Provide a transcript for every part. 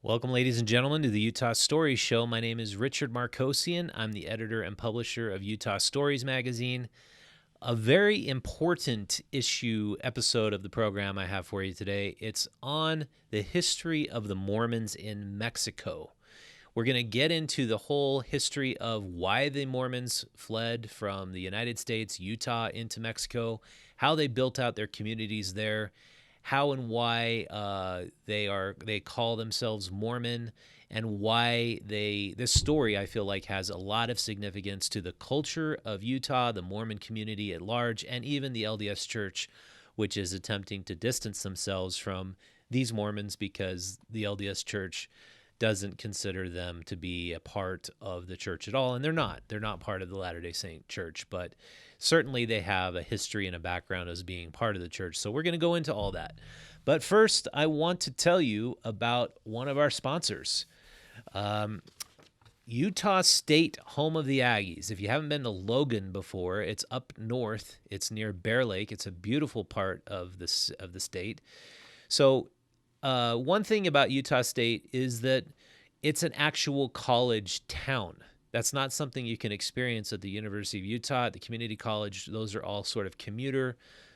Welcome, ladies and gentlemen, to the Utah Stories Show. My name is Richard Markosian. I'm the editor and publisher of Utah Stories magazine. A very important episode of the program I have for you today. It's on the history of the Mormons in Mexico. We're going to get into the whole history of why the Mormons fled from the United States, Utah, into Mexico, how they built out their communities there, how and why they call themselves Mormon, and why this story, I feel like, has a lot of significance to the culture of Utah, the Mormon community at large, and even the LDS Church, which is attempting to distance themselves from these Mormons because the LDS Church doesn't consider them to be a part of the church at all, and they're not. They're not part of the Latter-day Saint Church, but certainly they have a history and a background as being part of the church. So we're going to go into all that. But first, I want to tell you about one of our sponsors, Utah State, home of the Aggies. If you haven't been to Logan before, it's up north. It's near Bear Lake. It's a beautiful part of the state. So one thing about Utah State is that it's an actual college town. That's not something you can experience at the University of Utah, at the community college. Those are all sort of commuter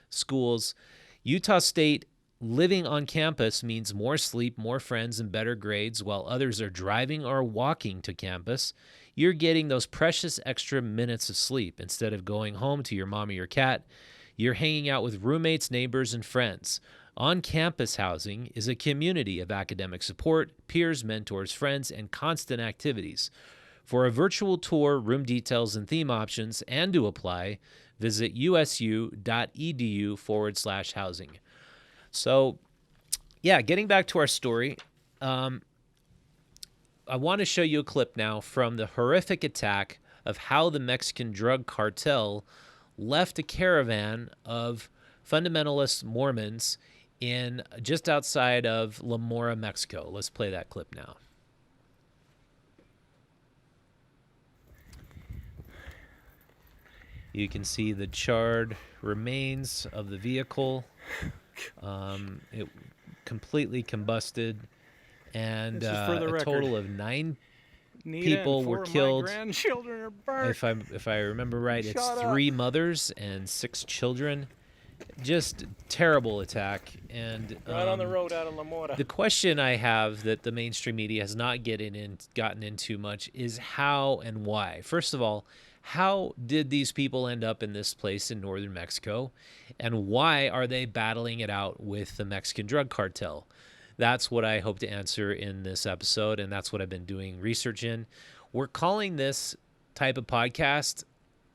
schools. Utah State, living on campus means more sleep, more friends, and better grades, while others are driving or walking to campus. You're getting those precious extra minutes of sleep. Instead of going home to your mom or your cat, you're hanging out with roommates, neighbors, and friends. On-campus housing is a community of academic support, peers, mentors, friends, and constant activities. For a virtual tour, room details, and theme options, and to apply, visit usu.edu/housing. So, yeah, getting back to our story, I want to show you a clip now from the horrific attack of how the Mexican Drug Cartel left a caravan of fundamentalist Mormons in just outside of La Mora, Mexico. Let's play that clip now. You can see the charred remains of the vehicle. It completely combusted, and a total of 9 people were killed. Grandchildren are burnt. If I remember right, it's Shut 3 mothers and 6 children. Just terrible attack. And right on the road out of La Mora. The question I have that the mainstream media has not gotten into much is how and why. First of all, how did these people end up in this place in northern Mexico, and why are they battling it out with the Mexican Drug Cartel? That's what I hope to answer in this episode, and that's what I've been doing research in. We're calling this type of podcast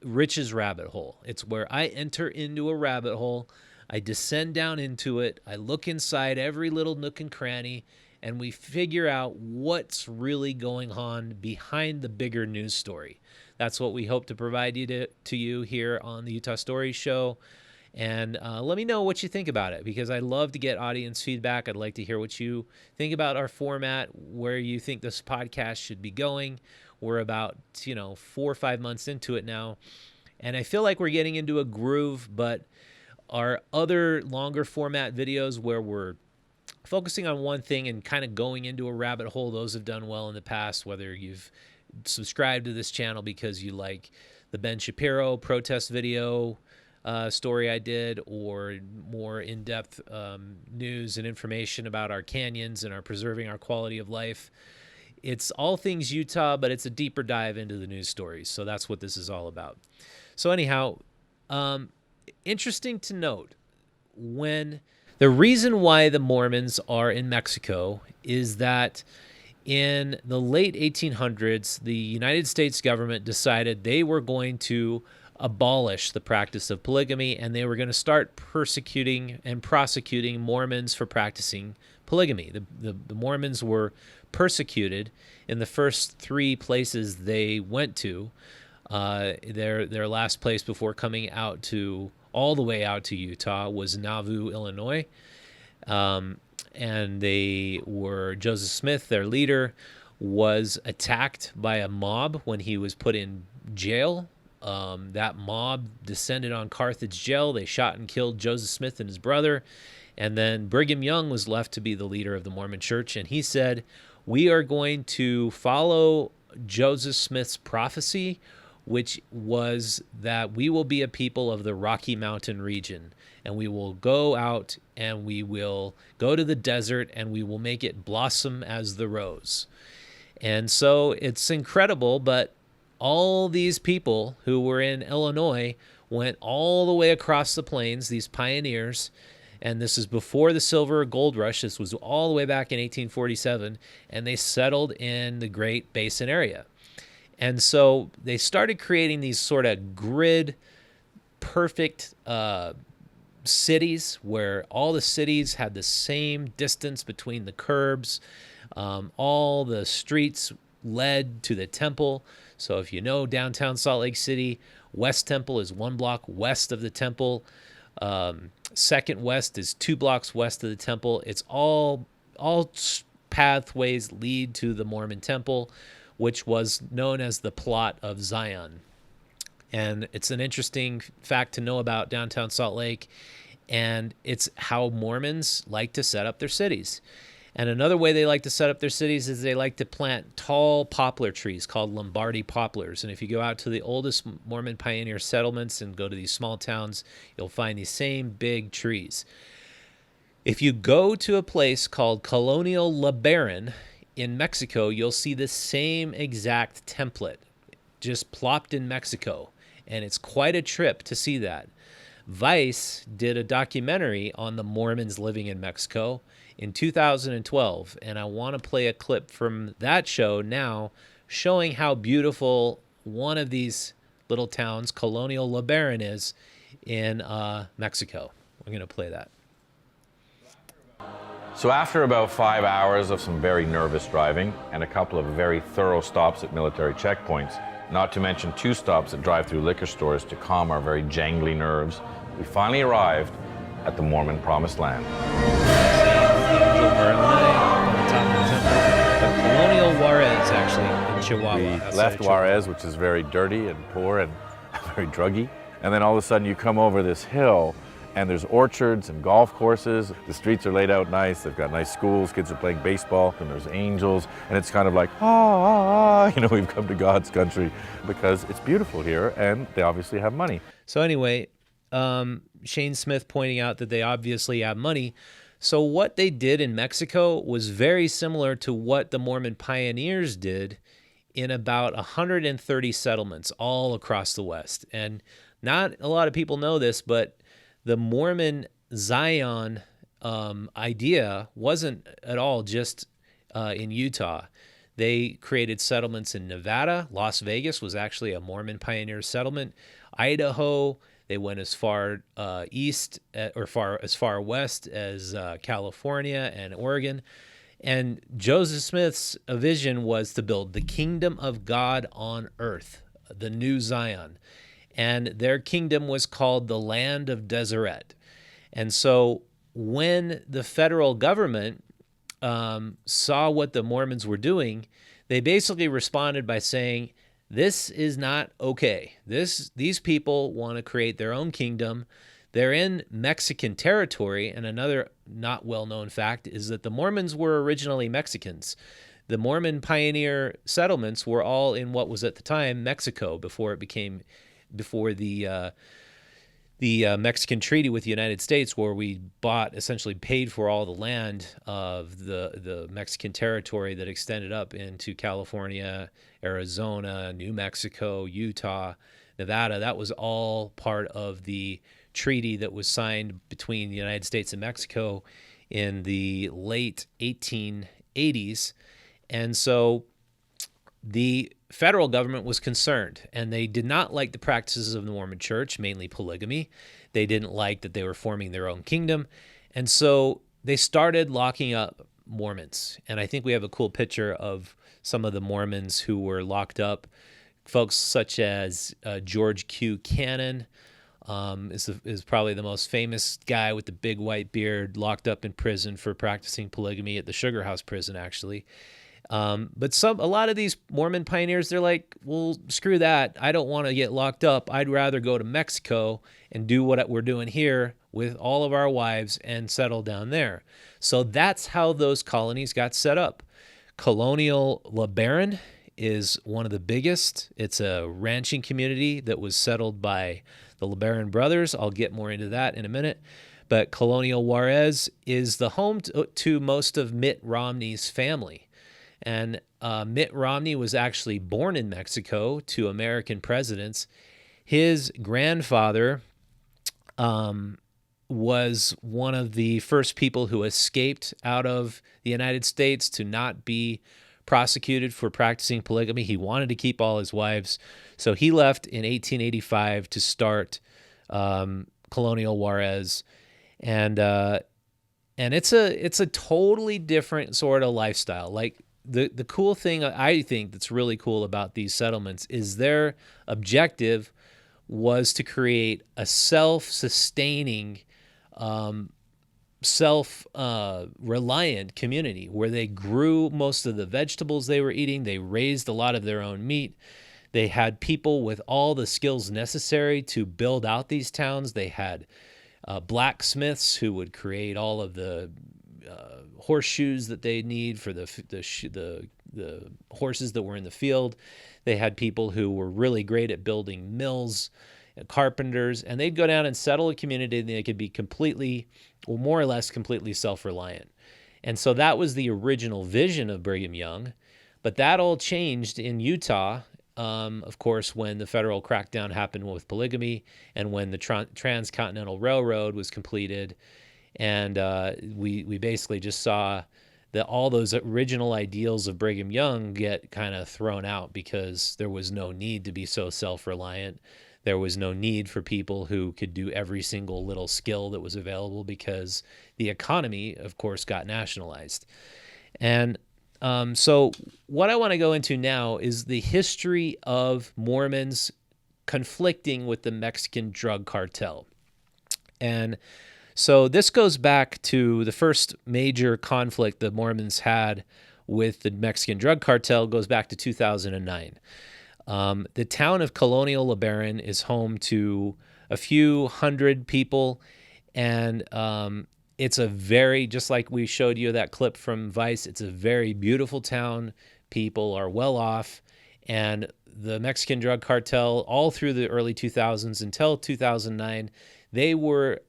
Rich's Rabbit Hole. It's where I enter into a rabbit hole, I descend down into it, I look inside every little nook and cranny, and we figure out what's really going on behind the bigger news story. That's what we hope to provide to you here on the Utah Stories Show. And let me know what you think about it, because I love to get audience feedback. I'd like to hear what you think about our format, where you think this podcast should be going. We're about 4 or 5 months into it now, and I feel like we're getting into a groove. But our other longer format videos where we're focusing on one thing and kind of going into a rabbit hole, those have done well in the past, whether you've subscribed to this channel because you like the Ben Shapiro protest video story I did, or more in-depth news and information about our canyons and our preserving our quality of life. It's all things Utah, but it's a deeper dive into the news stories. So that's what this is all about. So anyhow, interesting to note, when the reason why the Mormons are in Mexico is that in the late 1800s, the United States government decided they were going to abolish the practice of polygamy, and they were going to start persecuting and prosecuting Mormons for practicing polygamy. The Mormons were persecuted in the first 3 places they went to. Their last place before coming out all the way out to Utah was Nauvoo, Illinois. And Joseph Smith, their leader, was attacked by a mob when he was put in jail. That mob descended on Carthage jail. They shot and killed Joseph Smith and his brother. And then Brigham Young was left to be the leader of the Mormon Church. And he said, We are going to follow Joseph Smith's prophecy, which was that we will be a people of the Rocky Mountain region, and we will go out and we will go to the desert and we will make it blossom as the rose. And so it's incredible, but all these people who were in Illinois went all the way across the plains, these pioneers, and this is before the silver gold rush. This was all the way back in 1847, and they settled in the Great Basin area. And so they started creating these sort of grid perfect cities where all the cities had the same distance between the curbs. All the streets led to the temple. So if you know downtown Salt Lake City, West Temple is 1 block west of the temple. Second West is 2 blocks west of the temple. It's all pathways lead to the Mormon temple, which was known as the Plot of Zion. And it's an interesting fact to know about downtown Salt Lake, and it's how Mormons like to set up their cities. And another way they like to set up their cities is they like to plant tall poplar trees called Lombardy poplars. And if you go out to the oldest Mormon pioneer settlements and go to these small towns, you'll find these same big trees. If you go to a place called Colonial LeBaron in Mexico, you'll see the same exact template just plopped in Mexico. And it's quite a trip to see that. Vice did a documentary on the Mormons living in Mexico in 2012, and I want to play a clip from that show now showing how beautiful one of these little towns, Colonial LeBaron, is in Mexico. We're going to play that. So after about 5 hours of some very nervous driving and a couple of very thorough stops at military checkpoints, not to mention 2 stops at drive-through liquor stores to calm our very jangly nerves, we finally arrived at the Mormon Promised Land. Colonial Juarez, actually, in Chihuahua. We left Juarez, which is very dirty and poor and very druggy. And then all of a sudden you come over this hill and there's orchards and golf courses. The streets are laid out nice. They've got nice schools. Kids are playing baseball, and there's angels. And it's kind of like, we've come to God's country because it's beautiful here, and they obviously have money. So anyway, Shane Smith pointing out that they obviously have money. So what they did in Mexico was very similar to what the Mormon pioneers did in about 130 settlements all across the West. And not a lot of people know this, but the Mormon Zion idea wasn't at all just in Utah. They created settlements in Nevada. Las Vegas was actually a Mormon pioneer settlement. Idaho, they went as far east as far west as California and Oregon. And Joseph Smith's vision was to build the kingdom of God on earth, the new Zion. And their kingdom was called the Land of Deseret. And so when the federal government saw what the Mormons were doing, they basically responded by saying, this is not okay. These people want to create their own kingdom. They're in Mexican territory, and another not well-known fact is that the Mormons were originally Mexicans. The Mormon pioneer settlements were all in what was at the time Mexico before the Mexican treaty with the United States, where we essentially paid for all the land of the Mexican territory that extended up into California, Arizona, New Mexico, Utah, Nevada. That was all part of the treaty that was signed between the United States and Mexico in the late 1880s. And so the federal government was concerned, and they did not like the practices of the Mormon church, mainly polygamy. They didn't like that they were forming their own kingdom. And so they started locking up Mormons. And I think we have a cool picture of some of the Mormons who were locked up. Folks such as George Q. Cannon is probably the most famous guy with the big white beard, locked up in prison for practicing polygamy at the Sugar House prison, actually. But a lot of these Mormon pioneers, they're like, well, screw that. I don't want to get locked up. I'd rather go to Mexico and do what we're doing here with all of our wives and settle down there. So that's how those colonies got set up. Colonial LeBaron is one of the biggest. It's a ranching community that was settled by the LeBaron brothers. I'll get more into that in a minute. But Colonial Juarez is the home to most of Mitt Romney's family. And Mitt Romney was actually born in Mexico to American presidents. His grandfather was one of the first people who escaped out of the United States to not be prosecuted for practicing polygamy. He wanted to keep all his wives. So he left in 1885 to start Colonial Juarez. And it's a totally different sort of lifestyle. Like the cool thing I think that's really cool about these settlements is their objective was to create a self-sustaining, self-reliant community where they grew most of the vegetables they were eating. They raised a lot of their own meat. They had people with all the skills necessary to build out these towns. They had blacksmiths who would create all of the horseshoes that they need for the horses that were in the field. They had people who were really great at building mills, carpenters, and they'd go down and settle a community and they could be completely, or more or less completely self-reliant. And so that was the original vision of Brigham Young. But that all changed in Utah, of course, when the federal crackdown happened with polygamy and when the Transcontinental Railroad was completed. And we basically just saw that all those original ideals of Brigham Young get kind of thrown out because there was no need to be so self-reliant. There was no need for people who could do every single little skill that was available because the economy, of course, got nationalized. And so what I want to go into now is the history of Mormons conflicting with the Mexican Drug Cartel. And so this goes back to the first major conflict the Mormons had with the Mexican Drug Cartel goes back to 2009. The town of Colonial LeBaron is home to a few hundred people, and it's a very, just like we showed you that clip from Vice, it's a very beautiful town. People are well off, and the Mexican Drug Cartel, all through the early 2000s until 2009, they were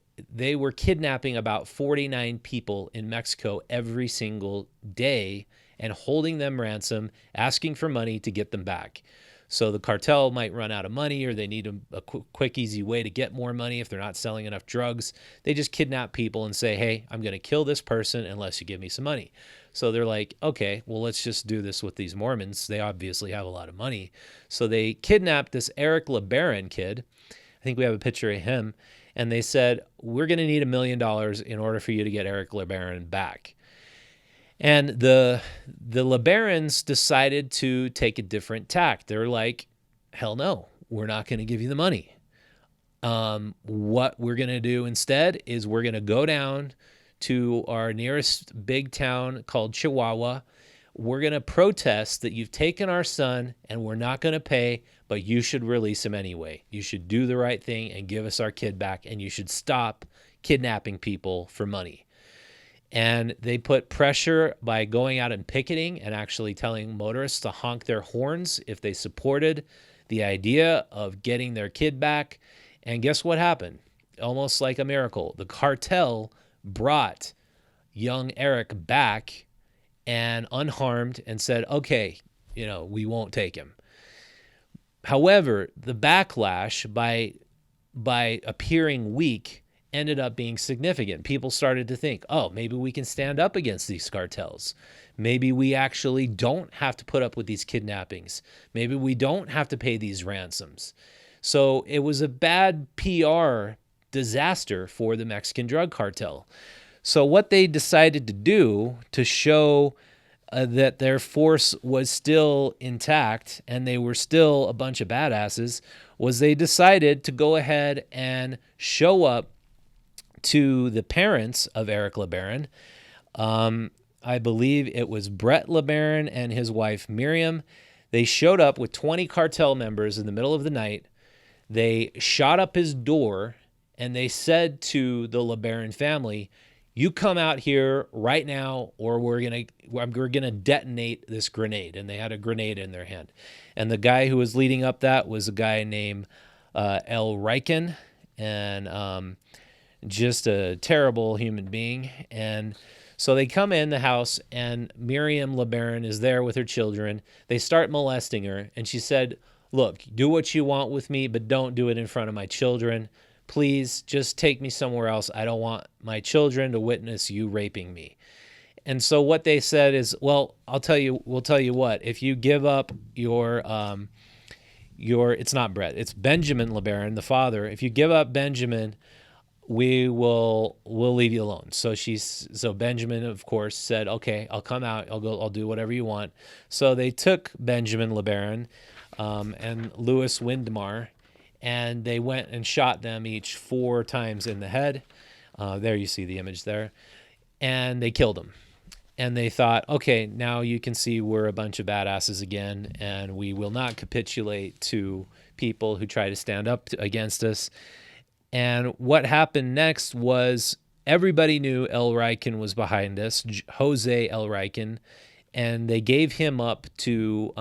kidnapping about 49 people in Mexico every single day and holding them ransom, asking for money to get them back. So the cartel might run out of money or they need a quick, easy way to get more money if they're not selling enough drugs. They just kidnap people and say, hey, I'm going to kill this person unless you give me some money. So they're like, okay, well, let's just do this with these Mormons. They obviously have a lot of money. So they kidnapped this Ervil LeBaron kid. I think we have a picture of him. And they said, we're going to need $1 million in order for you to get Ervil LeBaron back. And the LeBarons decided to take a different tack. They're like, hell no, we're not going to give you the money. What we're going to do instead is we're going to go down to our nearest big town called Chihuahua. We're going to protest that you've taken our son and we're not going to pay, but you should release him anyway. You should do the right thing and give us our kid back, and you should stop kidnapping people for money. And they put pressure by going out and picketing and actually telling motorists to honk their horns if they supported the idea of getting their kid back. And guess what happened? Almost like a miracle. The cartel brought young Eric back and unharmed and said, okay, we won't take him. However, the backlash by appearing weak ended up being significant. People started to think, oh, maybe we can stand up against these cartels. Maybe we actually don't have to put up with these kidnappings. Maybe we don't have to pay these ransoms. So it was a bad PR disaster for the Mexican Drug Cartel. So what they decided to do to show that their force was still intact and they were still a bunch of badasses was they decided to go ahead and show up to the parents of Ervil LeBaron. I believe it was Brett LeBaron and his wife Miriam. They showed up with 20 cartel members in the middle of the night. They shot up his door and they said to the LeBaron family, you come out here right now, or we're gonna detonate this grenade. And they had a grenade in their hand. And the guy who was leading up that was a guy named El Riken, and just a terrible human being. And so they come in the house, and Miriam LeBaron is there with her children. They start molesting her, and she said, look, do what you want with me, but don't do it in front of my children. Please just take me somewhere else. I don't want my children to witness you raping me. And so what they said is, well, we'll tell you what, if you give up your it's not Brett, it's Benjamin LeBaron, the father. If you give up Benjamin, we'll leave you alone. So Benjamin, of course, said, okay, I'll come out. I'll do whatever you want. So they took Benjamin LeBaron and Louis Windmar, and they went and shot them each 4 times in the head. There you see the image there. And they killed them. And they thought, okay, now you can see we're a bunch of badasses again, and we will not capitulate to people who try to stand up against us. And what happened next was everybody knew El Riken was behind this, Jose El Riken, and they gave him up to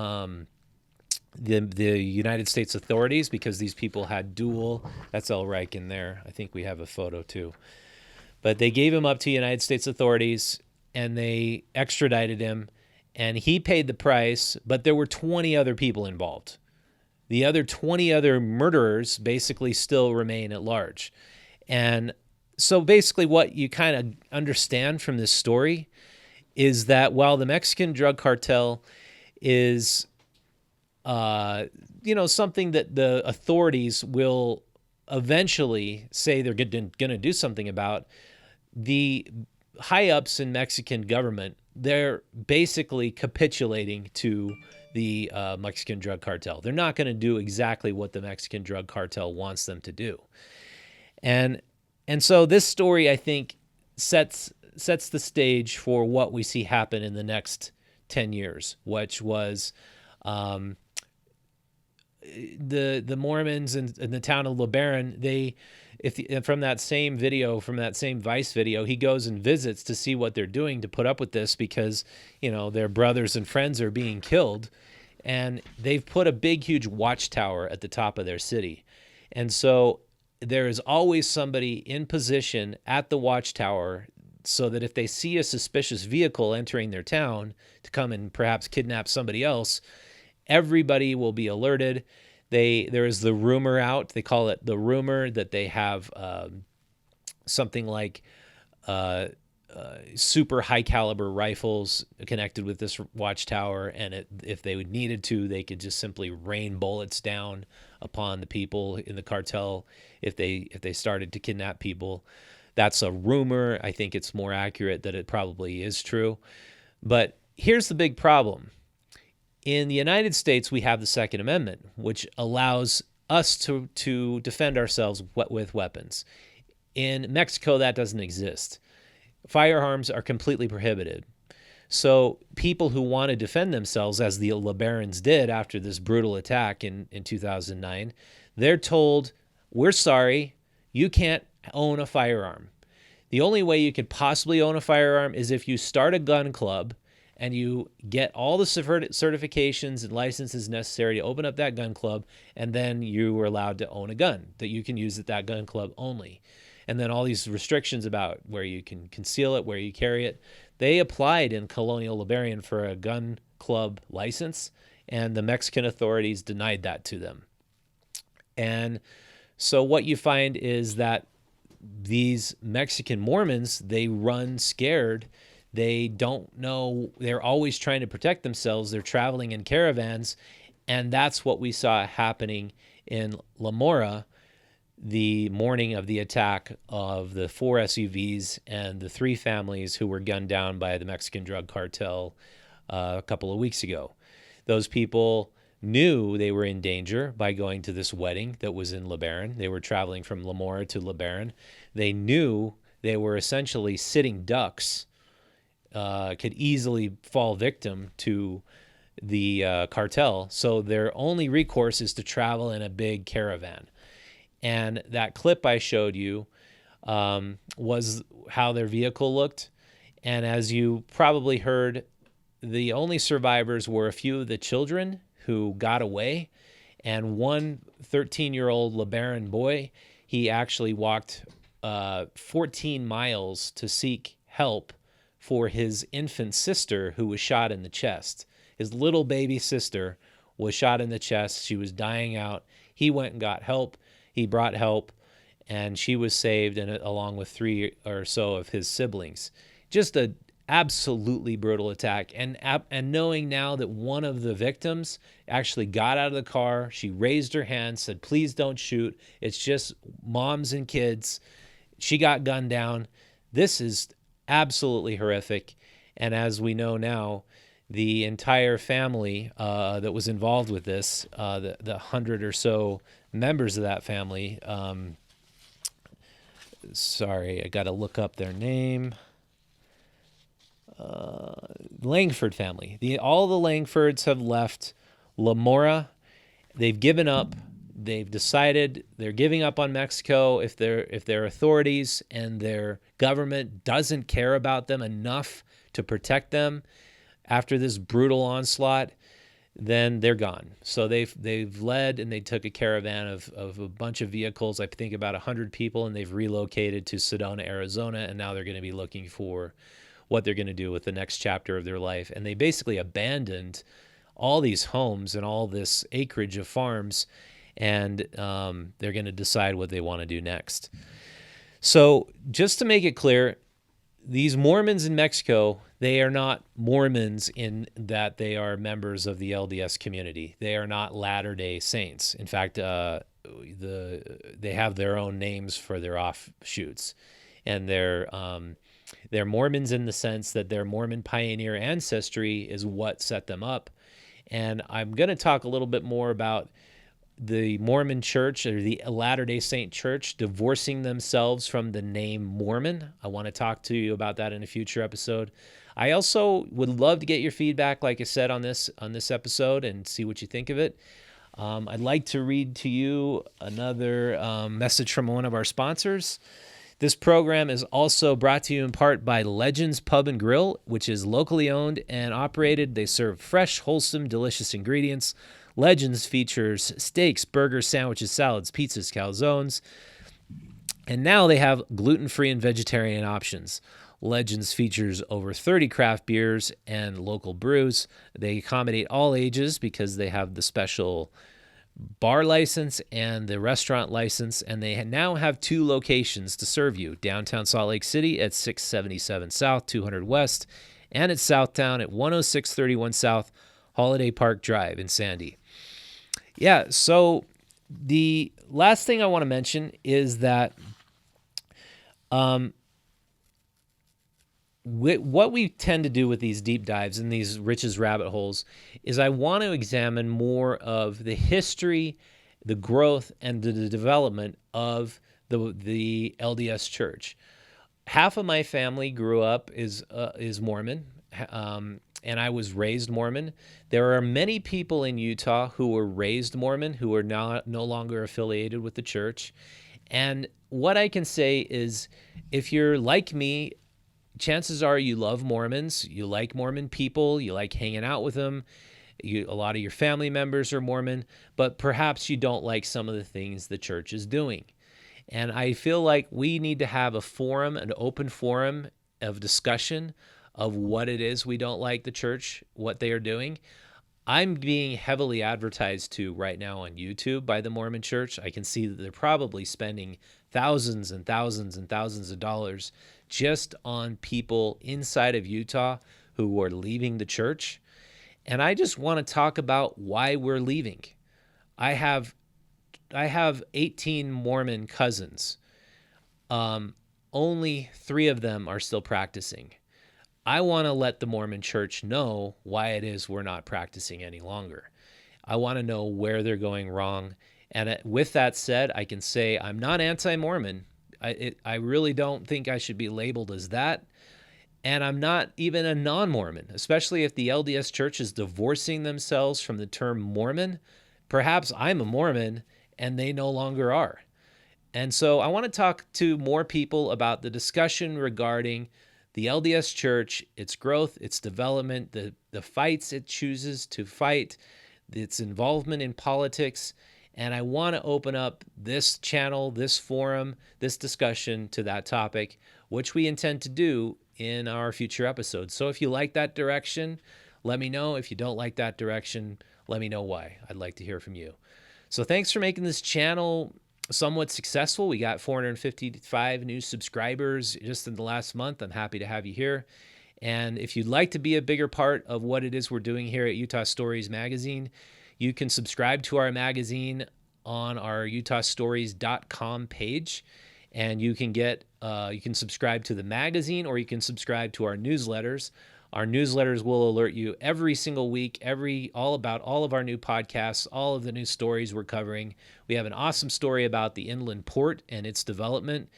the United States authorities, because these people had dual. That's El Riken there. I think we have a photo too. But they gave him up to United States authorities, and they extradited him, and he paid the price, but there were 20 other people involved. The other 20 other murderers basically still remain at large. And so basically what you kind of understand from this story is that while the Mexican Drug Cartel is, something that the authorities will eventually say they're going to do something about, the high-ups in Mexican government, they're basically capitulating to the Mexican Drug Cartel. They're not going to do exactly what the Mexican Drug Cartel wants them to do. And so this story, I think, sets the stage for what we see happen in the next 10 years, which was the Mormons in the town of LeBaron. From that same video, from that same Vice video, he goes and visits to see what they're doing to put up with this, because, their brothers and friends are being killed, and they've put a big, huge watchtower at the top of their city. And so there is always somebody in position at the watchtower, so that if they see a suspicious vehicle entering their town to come and perhaps kidnap somebody else, everybody will be alerted. There is the rumor out, they call it the rumor, that they have something like super high caliber rifles connected with this watchtower, and if they needed to, they could just simply rain bullets down upon the people in the cartel if they started to kidnap people. That's a rumor. I think it's more accurate that it probably is true. But here's the big problem. In the United States, we have the Second Amendment, which allows us to defend ourselves with weapons. In Mexico, that doesn't exist. Firearms are completely prohibited. So people who want to defend themselves, as the LeBarons did after this brutal attack in 2009, they're told, we're sorry, you can't own a firearm. The only way you could possibly own a firearm is if you start a gun club and you get all the certifications and licenses necessary to open up that gun club, and then you are allowed to own a gun that you can use at that gun club only. And then all these restrictions about where you can conceal it, where you carry it. They applied in colonial LeBaron for a gun club license, and the Mexican authorities denied that to them. And so what you find is that these Mexican Mormons, they run scared. They don't know. They're always trying to protect themselves. They're traveling in caravans. And that's what we saw happening in La Mora the morning of the attack of the 4 SUVs and the 3 families who were gunned down by the Mexican Drug Cartel a couple of weeks ago. Those people knew they were in danger by going to this wedding that was in LeBaron. They were traveling from La Mora to LeBaron. They knew they were essentially sitting ducks, could easily fall victim to the cartel. So their only recourse is to travel in a big caravan. And that clip I showed you was how their vehicle looked. And as you probably heard, the only survivors were a few of the children who got away, and one 13-year-old LeBaron boy. He actually walked 14 miles to seek help for his infant sister who was shot in the chest. His little baby sister was shot in the chest. She was dying out. He went and got help. He brought help, and she was saved, and along with 3 or so of his siblings. Just a absolutely brutal attack. And knowing now that one of the victims actually got out of the car, she raised her hand, said, "Please don't shoot. It's just moms and kids." She got gunned down. This is absolutely horrific. And as we know now, the entire family that was involved with this, the 100 or so members of that family, sorry, I got to look up their name. Langford family. All the Langfords have left Lamora. They've given up. They've decided they're giving up on Mexico. If their authorities and their government doesn't care about them enough to protect them after this brutal onslaught, then they're gone. So they've led, and they took a caravan of a bunch of vehicles, I think about 100 people, and they've relocated to Sedona, Arizona, and now they're going to be looking for what they're going to do with the next chapter of their life. And they basically abandoned all these homes and all this acreage of farms, and they're going to decide what they want to do next. So just to make it clear, these Mormons in Mexico, they are not Mormons in that they are members of the LDS community. They are not Latter-day Saints. In fact, they have their own names for their offshoots, and they're Mormons in the sense that their Mormon pioneer ancestry is what set them up. And I'm going to talk a little bit more about the Mormon church, or the Latter-day Saint church, divorcing themselves from the name Mormon. I want to talk to you about that in a future episode. I also would love to get your feedback, like I said, on this episode, and see what you think of it. I'd like to read to you another message from one of our sponsors. This program is also brought to you in part by Legends Pub and Grill, which is locally owned and operated. They serve fresh, wholesome, delicious ingredients. Legends features steaks, burgers, sandwiches, salads, pizzas, calzones, and now they have gluten-free and vegetarian options. Legends features over 30 craft beers and local brews. They accommodate all ages because they have the special bar license and the restaurant license, and they now have 2 locations to serve you: downtown Salt Lake City at 677 South, 200 West, and at Southtown at 10631 South, Holiday Park Drive in Sandy. Yeah, so the last thing I want to mention is that what we tend to do with these deep dives and these riches rabbit holes is I want to examine more of the history, the growth, and the development of the LDS Church. Half of my family grew up is Mormon, and I was raised Mormon. There are many people in Utah who were raised Mormon who are no longer affiliated with the church. And what I can say is, if you're like me, chances are you love Mormons, you like Mormon people, you like hanging out with them. A lot of your family members are Mormon, but perhaps you don't like some of the things the church is doing. And I feel like we need to have a forum, an open forum of discussion of what it is we don't like the church, what they are doing. I'm being heavily advertised to right now on YouTube by the Mormon Church. I can see that they're probably spending thousands and thousands and thousands of dollars just on people inside of Utah who are leaving the church. And I just want to talk about why we're leaving. I have 18 Mormon cousins. Only 3 of them are still practicing. I want to let the Mormon Church know why it is we're not practicing any longer. I want to know where they're going wrong. And with that said, I can say I'm not anti-Mormon. I really don't think I should be labeled as that. And I'm not even a non-Mormon, especially if the LDS Church is divorcing themselves from the term Mormon. Perhaps I'm a Mormon and they no longer are. And so I want to talk to more people about the discussion regarding the LDS Church, its growth, its development, the fights it chooses to fight, its involvement in politics. And I want to open up this channel, this forum, this discussion to that topic, which we intend to do in our future episodes. So if you like that direction, let me know. If you don't like that direction, let me know why. I'd like to hear from you. So thanks for making this channel somewhat successful. We got 455 new subscribers just in the last month. I'm happy to have you here. And if you'd like to be a bigger part of what it is we're doing here at Utah Stories Magazine, you can subscribe to our magazine on our utahstories.com page. And you can subscribe to the magazine, or you can subscribe to our newsletters. Our newsletters will alert you every single week, all about all of our new podcasts, all of the new stories we're covering. We have an awesome story about the inland port and its development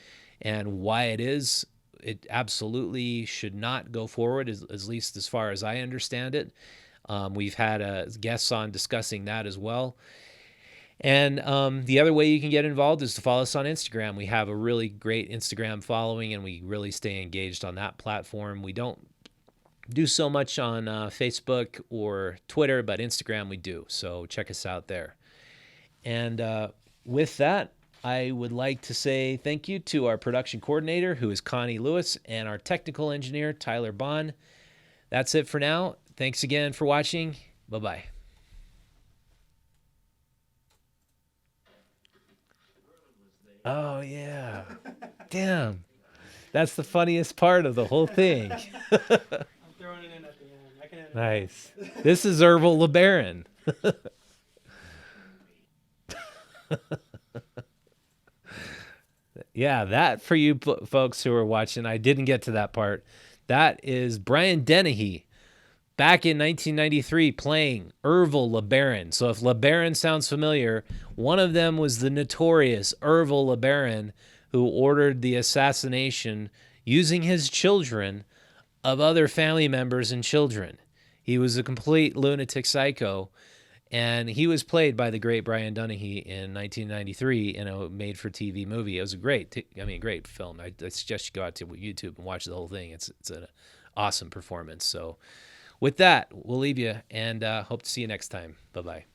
and why it absolutely should not go forward, at least as far as I understand it. We've had guests on discussing that as well. And the other way you can get involved is to follow us on Instagram. We have a really great Instagram following, and we really stay engaged on that platform. We don't do so much on Facebook or Twitter, but Instagram we do. So check us out there. And with that, I would like to say thank you to our production coordinator, who is Connie Lewis, and our technical engineer, Tyler Bond. That's it for now. Thanks again for watching. Bye-bye. Oh, yeah. Damn. That's the funniest part of the whole thing. Throwing it in at the end. I can Nice. This is Ervil LeBaron. Yeah, that for you folks who are watching, I didn't get to that part. That is Brian Dennehy back in 1993 playing Ervil LeBaron. So if LeBaron sounds familiar, one of them was the notorious Ervil LeBaron, who ordered the assassination using his children of other family members and children. He was a complete lunatic psycho, and he was played by the great Brian Dennehy in 1993 in a made-for-TV movie. It was a great film. I suggest you go out to YouTube and watch the whole thing. It's an awesome performance. So with that, we'll leave you, and hope to see you next time. Bye-bye.